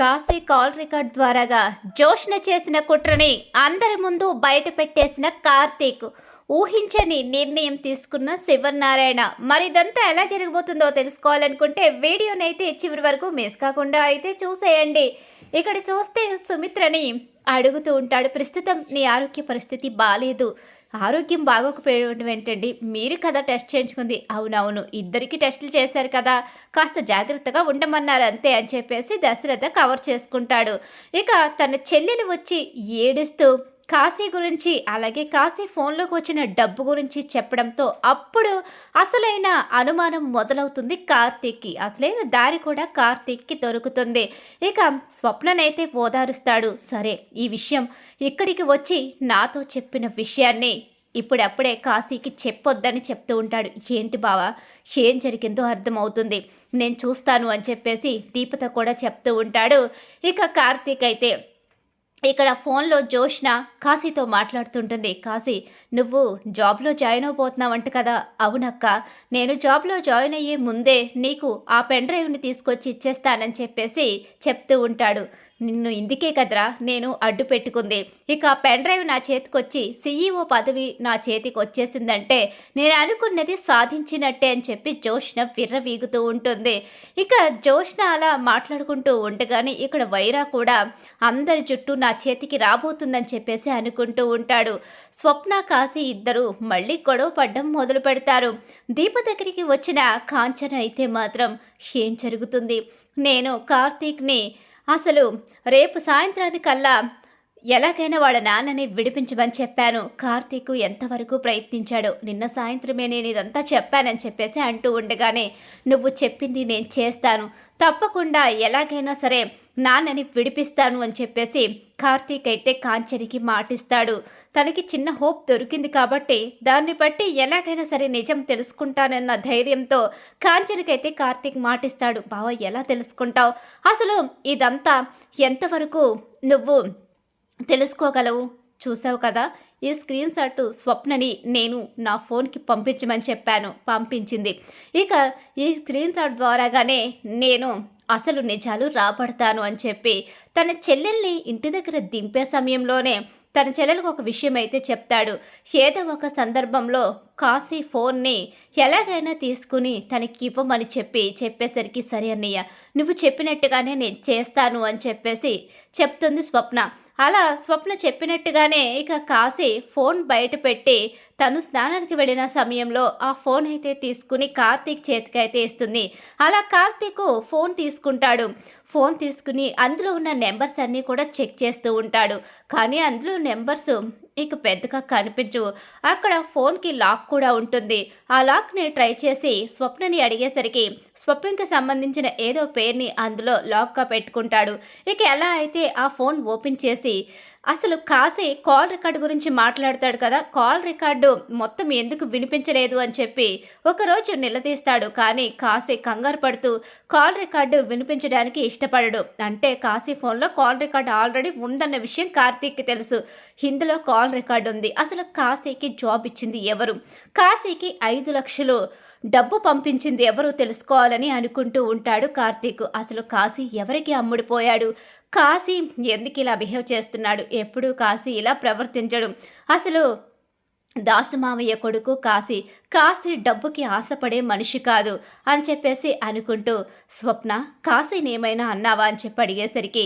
Kashi call record ద్వారాగా జోష్న చేసిన కుట్రని అందరి ముందు బయట పెట్టేసిన కార్తీక్ ఊహించని నిర్ణయం తీసుకున్న శివనారాయణ. మరి ఇదంతా ఎలా జరగబోతుందో తెలుసుకోవాలనుకుంటే వీడియోనైతే చివరి వరకు మిస్ కాకుండా అయితే చూసేయండి. ఇక్కడ చూస్తే సుమిత్రని అడుగుతూ ఉంటాడు, ప్రస్తుతం నీ ఆరోగ్య పరిస్థితి బాగాలేదు, ఆరోగ్యం బాగోకపోవడం ఏంటండి, మీరు కదా టెస్ట్ చేయించుకుంది. అవునవును, ఇద్దరికి టెస్టులు చేశారు కదా, కాస్త జాగ్రత్తగా ఉండమన్నారు అంతే అని చెప్పేసి దశరథ కవర్ చేసుకుంటాడు. ఇక తన చెల్లెలు వచ్చి ఏడుస్తూ కాశీ గురించి అలాగే కాశీ ఫోన్లోకి వచ్చిన డబ్బు గురించి చెప్పడంతో అప్పుడు అసలైన అనుమానం మొదలవుతుంది కార్తీక్కి. అసలైన దారి కూడా కార్తీక్కి దొరుకుతుంది. ఇక స్వప్ననైతే ఓదారుస్తాడు. సరే, ఈ విషయం ఇక్కడికి వచ్చి నాతో చెప్పిన విషయాన్ని ఇప్పుడప్పుడే కాశీకి చెప్పొద్దని చెప్తూ ఉంటాడు. ఏంటి బావా, ఏం జరిగిందో అర్థమవుతుంది, నేను చూస్తాను అని చెప్పేసి దీపత కూడా చెప్తూ ఉంటాడు. ఇక కార్తీక్ అయితే ఇక్కడ ఫోన్లో జోష్న కాశీతో మాట్లాడుతుంటుంది. కాశీ, నువ్వు జాబ్లో జాయిన్ అవబోతున్నావంట కదా. అవునక్క, నేను జాబ్లో జాయిన్ అయ్యే ముందే నీకు ఆ పెన్ డ్రైవ్ని తీసుకొచ్చి ఇచ్చేస్తానని చెప్పేసి చెప్తూ ఉంటాడు. నిన్ను ఇందుకే కదరా నేను అడ్డు పెట్టుకుంది. ఇక పెన్ డ్రైవ్ నా చేతికొచ్చి సీఈఓ పదవి నా చేతికి వచ్చేసిందంటే నేను అనుకున్నది సాధించినట్టే అని చెప్పి జోష్న విర్రవీగుతూ ఉంటుంది. ఇక జోష్న అలా మాట్లాడుకుంటూ ఉండగానే ఇక్కడ వైరా కూడా అందరి చుట్టూ నా చేతికి రాబోతుందని చెప్పేసి అనుకుంటూ ఉంటాడు. స్వప్న కాశీ ఇద్దరు మళ్ళీ గొడవ పడ్డం మొదలు పెడతారు. దీప దగ్గరికి వచ్చిన కాంచన అయితే మాత్రం ఏం జరుగుతుంది, నేను కార్తీక్ని అసలు రేపు సాయంత్రానికల్లా ఎలాగైనా వాళ్ళ నాన్నని విడిపించమని చెప్పాను. కార్తీక్ ఎంతవరకు ప్రయత్నించాడో, నిన్న సాయంత్రమే నేను ఇదంతా చెప్పానని చెప్పేసి అంటూ ఉండగానే నువ్వు చెప్పింది నేను చేస్తాను, తప్పకుండా ఎలాగైనా సరే నాన్నని విడిపిస్తాను అని చెప్పేసి కార్తీక్ అయితే కాంచనికి మాటిస్తాడు. తనకి చిన్న హోప్ దొరికింది కాబట్టి దాన్ని బట్టి ఎలాగైనా సరే నిజం తెలుసుకుంటానన్న ధైర్యంతో కాంచనకైతే కార్తీక్ మాటిస్తాడు. బావ, ఎలా తెలుసుకుంటావు, అసలు ఇదంతా ఎంతవరకు నువ్వు తెలుసుకోగలవు, చూసావు కదా, ఈ స్క్రీన్ షాట్ స్వప్నని నేను నా ఫోన్కి పంపించమని చెప్పాను, పంపించింది. ఇక ఈ స్క్రీన్ షాట్ ద్వారాగానే నేను అసలు నిజాలు రాబడతాను అని చెప్పి తన చెల్లెల్ని ఇంటి దగ్గర దింపే సమయంలోనే తన చెల్లెలకు ఒక విషయం అయితే చెప్తాడు. ఏదో ఒక సందర్భంలో కాశీ ఫోన్ని ఎలాగైనా తీసుకుని తనకి ఇవ్వమని చెప్పేసరికి సరే అన్నయ్య, నువ్వు చెప్పినట్టుగానే నేను చేస్తాను అని చెప్పేసి చెప్తుంది స్వప్న. అలా స్వప్న చెప్పినట్టుగానే ఇక కాశీ ఫోన్ బయట పెట్టి తను స్నానానికి వెళ్ళిన సమయంలో ఆ ఫోన్ అయితే తీసుకుని కార్తీక్ చేతికి అయితే ఇస్తుంది. అలా కార్తీక్ ఫోన్ తీసుకుంటాడు. ఫోన్ తీసుకుని అందులో ఉన్న నెంబర్స్ అన్నీ కూడా చెక్ చేస్తూ ఉంటాడు. కానీ అందులో నెంబర్స్ ఇక పెద్దగా కనిపించవు. అక్కడ ఫోన్కి లాక్ కూడా ఉంటుంది. ఆ లాక్ని ట్రై చేసి స్వప్నని అడిగేసరికి స్వప్నకి సంబంధించిన ఏదో పేరుని అందులో లాక్గా పెట్టుకుంటాడు. ఇక ఎలా అయితే ఆ ఫోన్ ఓపెన్ చేసి అసలు కాశీ కాల్ రికార్డు గురించి మాట్లాడతాడు కదా, కాల్ రికార్డు మొత్తం ఎందుకు వినిపించలేదు అని చెప్పి ఒకరోజు నిలదీస్తాడు. కానీ కాశీ కంగారు పడుతూ కాల్ రికార్డు వినిపించడానికి ఇష్టపడడు. అంటే కాశీ ఫోన్లో కాల్ రికార్డు ఆల్రెడీ ఉందన్న విషయం కార్తీక్కి తెలుసు. ఇందులో కాల్ రికార్డు ఉంది. అసలు కాశీకి జాబ్ ఇచ్చింది ఎవరు, కాశీకి 5 లక్షలు డబ్బు పంపించింది ఎవరు తెలుసుకోవాలని అనుకుంటూ ఉంటాడు కార్తీక్. అసలు కాశీ ఎవరికి అమ్ముడిపోయాడు, కాశీ ఎందుకు ఇలా బిహేవ్ చేస్తున్నాడు, ఎప్పుడూ కాశీ ఇలా ప్రవర్తించడు, అసలు దాసుమామయ్య కొడుకు కాశీ, కాశీ డబ్బుకి ఆశపడే మనిషి కాదు అని చెప్పేసి అనుకుంటూ స్వప్న, కాశీని ఏమైనా అన్నావా అని చెప్పి అడిగేసరికి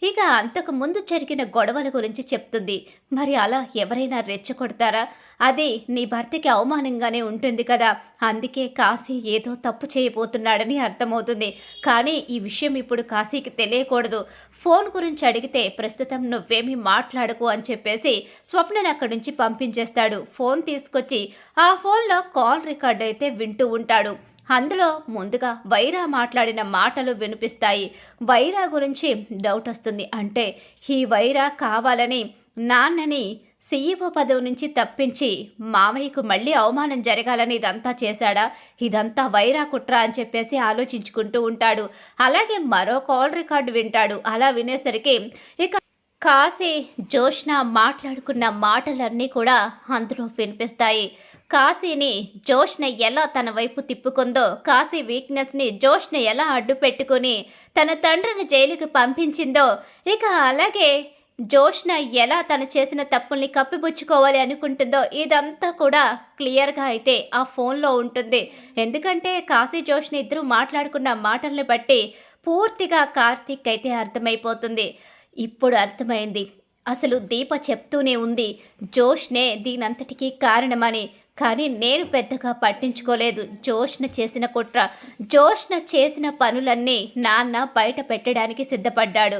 ఇక అంతకు ముందు జరిగిన గొడవల గురించి చెప్తుంది. మరి అలా ఎవరైనా రెచ్చగొడతారా, అది నీ భర్తకి అవమానంగానే ఉంటుంది కదా, అందుకే కాశీ ఏదో తప్పు చేయబోతున్నాడని అర్థమవుతుంది. కానీ ఈ విషయం ఇప్పుడు కాశీకి తెలియకూడదు, ఫోన్ గురించి అడిగితే ప్రస్తుతం నువ్వేమీ మాట్లాడకు అని చెప్పేసి స్వప్నని అక్కడి నుంచి పంపించేస్తాడు. ఫోన్ తీసుకొచ్చి ఆ ఫోన్లో కాల్ రికార్డ్ అయితే వింటూ ఉంటాడు. అందులో ముందుగా వైరా మాట్లాడిన మాటలు వినిపిస్తాయి. వైరా గురించి డౌట్ వస్తుంది. అంటే ఈ వైరా కావాలని నాన్నని సీఈఓ పదవి నుంచి తప్పించి మామయ్యకు మళ్ళీ అవమానం జరగాలని ఇదంతా చేశాడా, ఇదంతా వైరా కుట్ర అని చెప్పేసి ఆలోచించుకుంటూ ఉంటాడు. అలాగే మరో కాల్ రికార్డు వింటాడు. అలా వినేసరికి ఇక కాశీ జోష్న మాట్లాడుకున్న మాటలన్నీ కూడా అందులో వినిపిస్తాయి. కాశీని జోష్న ఎలా తన వైపు తిప్పుకుందో, కాశీ వీక్నెస్ని జోష్న ఎలా అడ్డు పెట్టుకుని తన తండ్రిని జైలుకి పంపించిందో, ఇక అలాగే జోష్న ఎలా తను చేసిన తప్పుల్ని కప్పిపుచ్చుకోవాలి అనుకుంటుందో ఇదంతా కూడా క్లియర్గా అయితే ఆ ఫోన్లో ఉంటుంది. ఎందుకంటే కాశీ జోష్న ఇద్దరు మాట్లాడుకున్న మాటల్ని బట్టి పూర్తిగా కార్తీక్ అయితే అర్థమైపోతుంది. ఇప్పుడు అర్థమైంది, అసలు దీప చెప్తూనే ఉంది జోష్నే దీనంతటికీ కారణమని. కానీ నేను పెద్దగా పట్టించుకోలేదు. జోష్న చేసిన కుట్ర, జోష్న చేసిన పనులన్నీ నాన్న బయట పెట్టడానికి సిద్ధపడ్డాడు.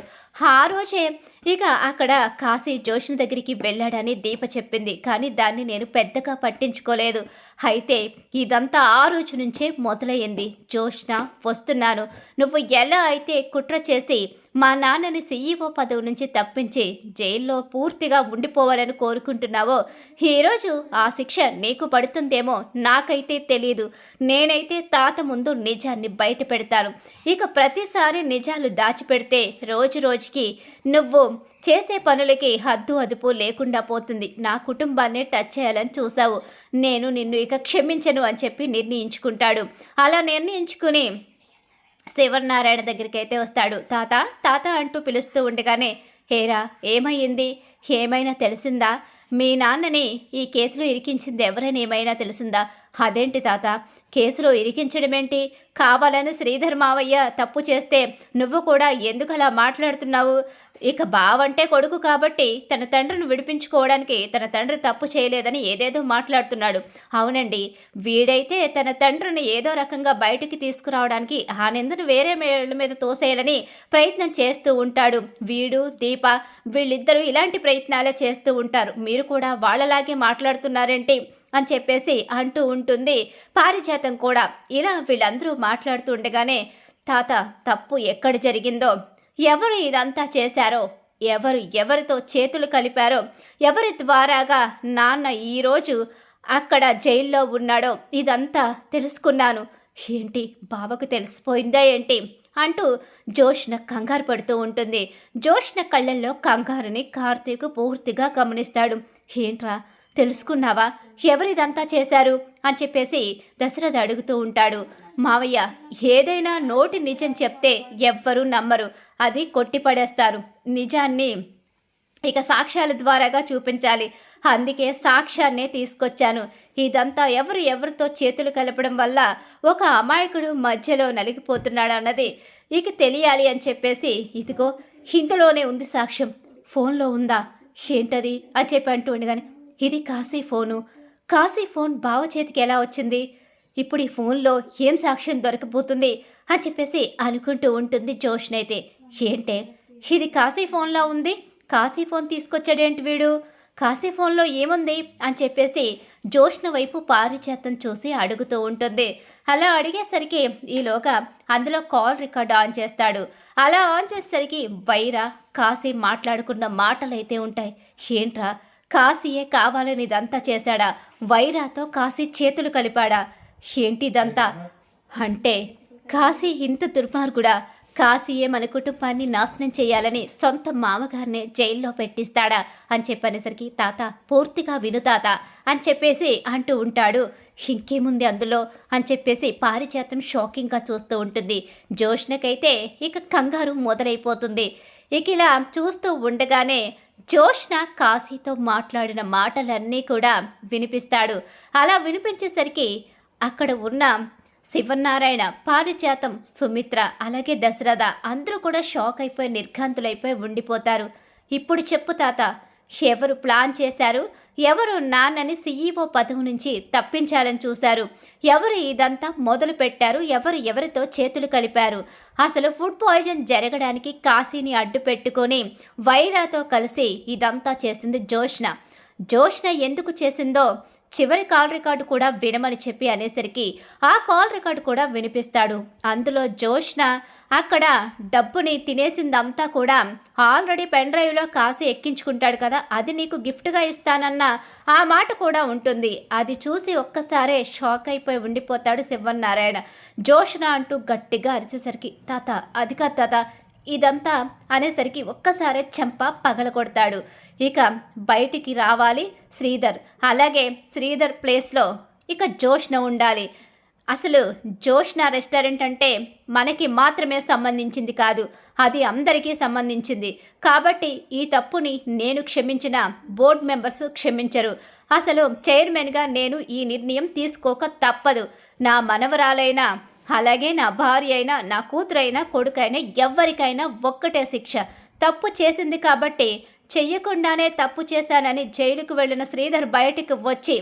ఆ రోజే ఇక అక్కడ కాశీ జోష్న దగ్గరికి వెళ్ళాడని దీప చెప్పింది. కానీ దాన్ని నేను పెద్దగా పట్టించుకోలేదు. అయితే ఇదంతా ఆ రోజు నుంచే మొదలయ్యింది. జోష్న, వస్తున్నాను. నువ్వు ఎలా అయితే కుట్ర చేసి మా నాన్నని సీఈఓ పదవి నుంచి తప్పించి జైల్లో పూర్తిగా ఉండిపోవాలని కోరుకుంటున్నావో, ఈరోజు ఆ శిక్ష నీకు పడుతుందేమో నాకైతే తెలియదు. నేనైతే తాత ముందు నిజాన్ని బయట పెడతాను. ఇక ప్రతిసారి నిజాలు దాచిపెడితే రోజు రోజుకి నువ్వు చేసే పనులకి హద్దు అదుపు లేకుండా పోతుంది. నా కుటుంబాన్నే టచ్ చేయాలని చూసావు. నేను నిన్ను ఇక క్షమించను అని చెప్పి నిర్ణయించుకుంటాడు. అలా నిర్ణయించుకుని శివనారాయణ దగ్గరికి అయితే వస్తాడు. తాత తాత అంటూ పిలుస్తూ ఉండగానే, హేరా ఏమయ్యింది, ఏమైనా తెలిసిందా? మీ నాన్నని ఈ కేసులో ఇరికించింది ఎవరైనా ఏమైనా తెలిసిందా? అదేంటి తాత, కేసులో ఇరికించడమేంటి? కావాలని శ్రీధర్ మావయ్య తప్పు చేస్తే నువ్వు కూడా ఎందుకు అలా మాట్లాడుతున్నావు? ఇక బావంటే కొడుకు కాబట్టి తన తండ్రిని విడిపించుకోవడానికి తన తండ్రి తప్పు చేయలేదని ఏదేదో మాట్లాడుతున్నాడు. అవునండి, వీడైతే తన తండ్రిని ఏదో రకంగా బయటికి తీసుకురావడానికి ఆ నిందను వేరే మేళ్ళ మీద తోసేయాలని ప్రయత్నం చేస్తూ ఉంటాడు. వీడు దీప వీళ్ళిద్దరూ ఇలాంటి ప్రయత్నాలే చేస్తూ ఉంటారు. మీరు కూడా వాళ్ళలాగే మాట్లాడుతున్నారేంటి అని చెప్పేసి అంటూ ఉంటుంది పారిజాతం కూడా. ఇలా వీళ్ళందరూ మాట్లాడుతూ ఉండగానే, తాత తప్పు ఎక్కడ జరిగిందో, ఎవరు ఇదంతా చేశారో, ఎవరితో చేతులు కలిపారో, ఎవరి ద్వారాగా నాన్న ఈరోజు అక్కడ జైల్లో ఉన్నాడో ఇదంతా తెలుసుకున్నాను. ఏంటి, బావకు తెలిసిపోయిందా ఏంటి అంటూ జోష్న కంగారు పడుతూ ఉంటుంది. జోష్న కళ్ళల్లో కంగారుని కార్తీక్ పూర్తిగా గమనిస్తాడు. ఏంట్రా, తెలుసుకున్నావా ఎవరిదంతా చేశారు అని చెప్పేసి దశరథ అడుగుతూ ఉంటాడు. మావయ్య, ఏదైనా నోటి నిజం చెప్తే ఎవ్వరూ నమ్మరు, అది కొట్టిపడేస్తారు. నిజాన్ని ఇక సాక్ష్యాల ద్వారాగా చూపించాలి. అందుకే సాక్ష్యాన్నే తీసుకొచ్చాను. ఇదంతా ఎవరితో చేతులు కలపడం వల్ల ఒక అమాయకుడు మధ్యలో నలిగిపోతున్నాడు అన్నది ఇక తెలియాలి అని చెప్పేసి, ఇదిగో ఇందులోనే ఉంది సాక్ష్యం, ఫోన్లో ఉందా, ఏంటది అని చెప్పి అంటూ ఉండగానే, ఇది కాశీ ఫోను. కాశీ ఫోన్ బావ చేతికి ఎలా వచ్చింది? ఇప్పుడు ఈ ఫోన్లో ఏం సాక్ష్యం దొరకబోతుంది అని చెప్పేసి అనుకుంటూ ఉంటుంది జోష్న అయితే. ఏంటే ఇది కాశీ ఫోన్లో ఉంది, కాశీ ఫోన్ తీసుకొచ్చాడేంటి వీడు, కాశీ ఫోన్లో ఏముంది అని చెప్పేసి జోష్న వైపు పారిజాతం చూసి అడుగుతూ ఉంటుంది. అలా అడిగేసరికి ఈలోగా అందులో కాల్ రికార్డ్ ఆన్ చేస్తాడు. అలా ఆన్ చేసేసరికి వైరా కాశీ మాట్లాడుకున్న మాటలైతే ఉంటాయి. ఏంట్రా, కాశీయే కావాలని ఇదంతా చేశాడా? వైరాతో కాశీ చేతులు కలిపాడా? ఏంటిదంతా? అంటే కాశీ ఇంత దుర్మార్గుడా? కాశీయే మన కుటుంబాన్ని నాశనం చేయాలని సొంత మామగారిని జైల్లో పెట్టిస్తాడా అని చెప్పనేసరికి, తాత పూర్తిగా విను తాత అని చెప్పేసి అంటూ ఉంటాడు. ఇంకేముంది అందులో అని చెప్పేసి పారిజాతం షాకింగ్గా చూస్తూ ఉంటుంది. జోష్నకైతే ఇక కంగారు మొదలైపోతుంది. ఇక ఇలా చూస్తూ ఉండగానే జోష్న కాశీతో మాట్లాడిన మాటలన్నీ కూడా వినిపిస్తాడు. అలా వినిపించేసరికి అక్కడ ఉన్న శివనారాయణ, పారిజాతం, సుమిత్ర, అలాగే దశరథ అందరూ కూడా షాక్ అయిపోయి నిర్ఘాంతులైపోయి ఉండిపోతారు. ఇప్పుడు చెప్పు తాత, ఎవరు ప్లాన్ చేశారు? ఎవరు నాన్నని సీఈఓ పదవి నుంచి తప్పించాలని చూశారు? ఎవరు ఇదంతా మొదలు పెట్టారు? ఎవరితో చేతులు కలిపారు? అసలు ఫుడ్ పాయిజన్ జరగడానికి కాశీని అడ్డు పెట్టుకొని వైరాతో కలిసి ఇదంతా చేసింది జోష్న ఎందుకు చేసిందో చివరి కాల్ రికార్డు కూడా వినమని చెప్పి అనేసరికి ఆ కాల్ రికార్డు కూడా వినిపిస్తాడు. అందులో జోష్న అక్కడ డబ్బుని తినేసిందంతా కూడా ఆల్రెడీ పెన్ డ్రైవ్లో కాశీ ఎక్కించుకుంటాడు కదా, అది నీకు గిఫ్ట్గా ఇస్తానన్న ఆ మాట కూడా ఉంటుంది. అది చూసి ఒక్కసారే షాక్ అయిపోయి ఉండిపోతాడు శివనారాయణ. జోష్న అంటూ గట్టిగా అరిచేసరికి, తాత అది కాదు తాత, ఇదంతా అనేసరికి ఒక్కసారే చెంప పగలగొడతాడు. ఇక బయటికి రావాలి శ్రీధర్. అలాగే శ్రీధర్ ప్లేస్లో ఇక జోష్న ఉండాలి. అసలు జోష్న రెస్టారెంట్ అంటే మనకి మాత్రమే సంబంధించింది కాదు, అది అందరికీ సంబంధించింది. కాబట్టి ఈ తప్పుని నేను క్షమించిన బోర్డు మెంబర్స్ క్షమించరు. అసలు చైర్మన్గా నేను ఈ నిర్ణయం తీసుకోక తప్పదు. నా మనవరాలైనా, అలాగే నా భార్య అయినా, నా కూతురైనా, కొడుకైనా, ఎవ్వరికైనా ఒక్కటే శిక్ష. తప్పు చేసింది కాబట్టి, చెయ్యకుండానే తప్పు చేశానని జైలుకు వెళ్ళిన శ్రీధర్ బయటికి వచ్చి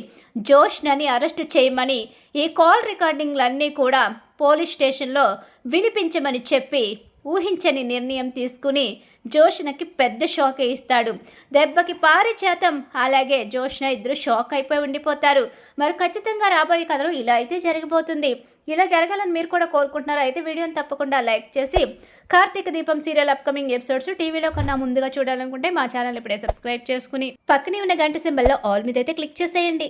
జోష్నని అరెస్టు చేయమని ఈ కాల్ రికార్డింగ్లన్నీ కూడా పోలీస్ స్టేషన్లో వినిపించమని చెప్పి ఊహించని నిర్ణయం తీసుకుని జోష్నకి పెద్ద షాక్ ఇస్తాడు. దెబ్బకి పారిజాతం అలాగే జోష్న ఇద్దరు షాక్ అయిపోయి ఉండిపోతారు. మరి ఖచ్చితంగా రాబోయే కథలో ఇలా అయితే జరిగిపోతుంది. ఇలా జరగాలని మీరు కూడా కోరుకుంటున్నారు అయితే వీడియోని తప్పకుండా లైక్ చేసి కార్తీక దీపం సీరియల్ అప్కమింగ్ ఎపిసోడ్స్ టీవీలో కన్నా ముందుగా చూడాలనుకుంటే మా ఛానల్ ఇప్పుడే సబ్స్క్రైబ్ చేసుకుని పక్కనే ఉన్న గంట సింబల్లో ఆల్ మీద అయితే క్లిక్ చేసేయండి.